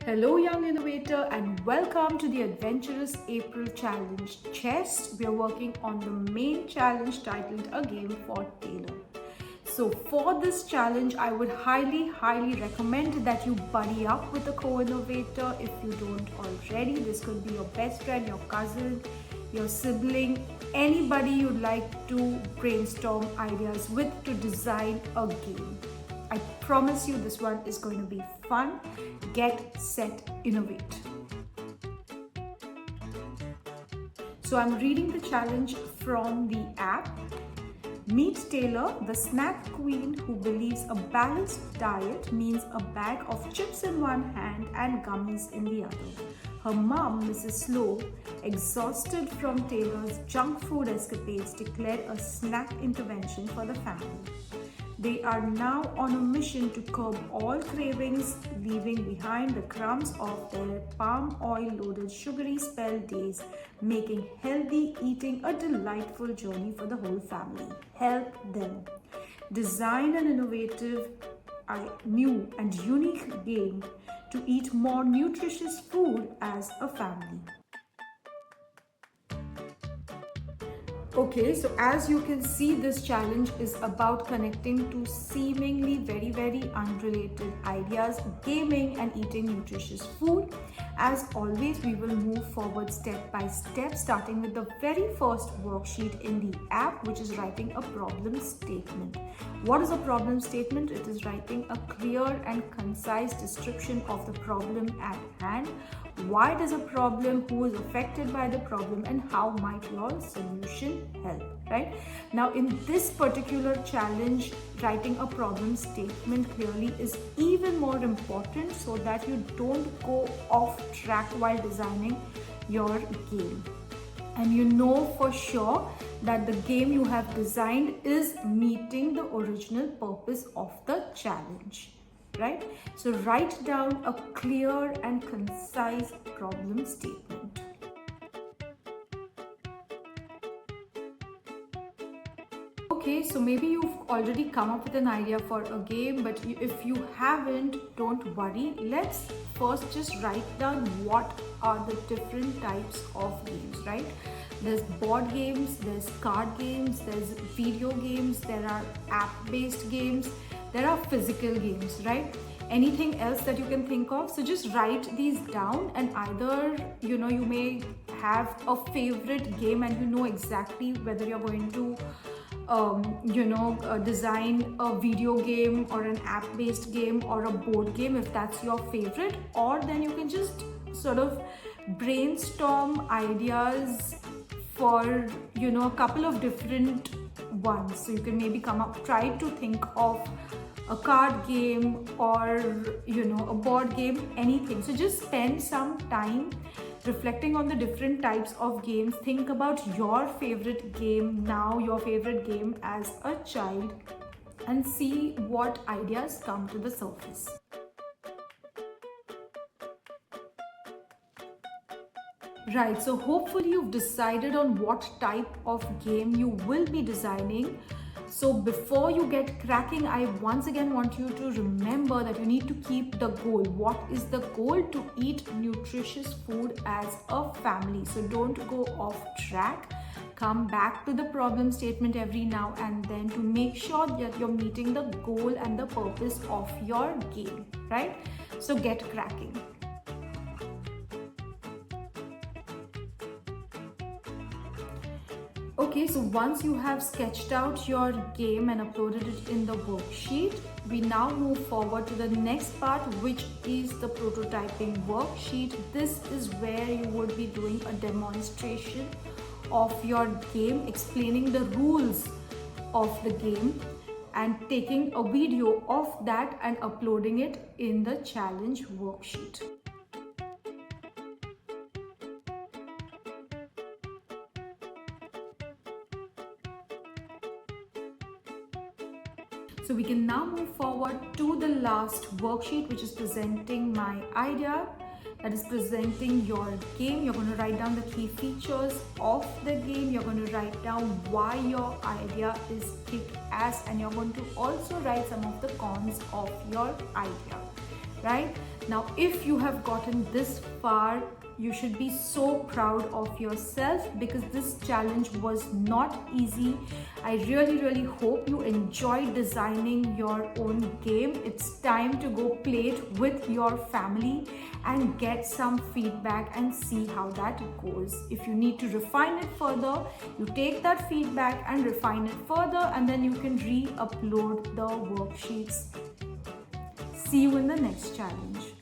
Hello, young innovator, and welcome to the Adventurous April Challenge Chess. We are working on the main challenge titled A Game for Taylor. So, for this challenge, I would highly recommend that you buddy up with a co-innovator if you don't already. This could be your best friend, your cousin, your sibling, anybody you'd like to brainstorm ideas with to design a game. I promise you this one is going to be fun. Get set, innovate. So I'm reading the challenge from the app. Meet Taylor, the snack queen who believes a balanced diet means a bag of chips in one hand and gummies in the other. Her mom, Mrs. Slow, exhausted from Taylor's junk food escapades, declared a snack intervention for the family. They are now on a mission to curb all cravings, leaving behind the crumbs of their palm oil loaded sugary spell days, making healthy eating a delightful journey for the whole family. Help them. Design an innovative, new and unique game to eat more nutritious food as a family. Okay, so as you can see, this challenge is about connecting two seemingly very unrelated ideas, gaming and eating nutritious food. As always, we will move forward step by step, starting with the very first worksheet in the app, which is writing a problem statement. What is a problem statement? It is writing a clear and concise description of the problem at hand. Why does a problem, who is affected by the problem, and how might your solution help, right? Now, in this particular challenge, writing a problem statement clearly is even more important so that you don't go off track while designing your game. And you know for sure that the game you have designed is meeting the original purpose of the challenge. Right? So write down a clear and concise problem statement. Okay, so maybe you've already come up with an idea for a game, but if you haven't, don't worry. Let's first just write down what are the different types of games, right? There's board games, there's card games, there's video games, there are app-based games, there are physical games, right? Anything else that you can think of? So just write these down, and either you may have a favorite game and you know exactly whether you're going to design a video game or an app-based game or a board game if that's your favorite, or then you can just sort of brainstorm ideas for a couple of different ones. So you can maybe try to think of a card game or a board game, anything. So just spend some time reflecting on the different types of games. Think about your favorite game now, your favorite game as a child, and see what ideas come to the surface. Right, so hopefully you've decided on what type of game you will be designing. So before you get cracking, I once again want you to remember that you need to keep the goal. What is the goal? To eat nutritious food as a family. So don't go off track. Come back to the problem statement every now and then to make sure that you're meeting the goal and the purpose of your game, right? So get cracking. Okay, so once you have sketched out your game and uploaded it in the worksheet, we now move forward to the next part, which is the prototyping worksheet. This is where you would be doing a demonstration of your game, explaining the rules of the game and taking a video of that and uploading it in the challenge worksheet. So we can now move forward to the last worksheet, which is presenting my idea, that is presenting your game. You're going to write down the key features of the game. You're going to write down why your idea is kick-ass, and you're going to also write some of the cons of your idea. right? Now, if you have gotten this far, you should be so proud of yourself, because this challenge was not easy. I really hope you enjoyed designing your own game. It's time to go play it with your family and get some feedback and see how that goes. If you need to refine it further, you take that feedback and refine it further, and then you can re-upload the worksheets. See you in the next challenge.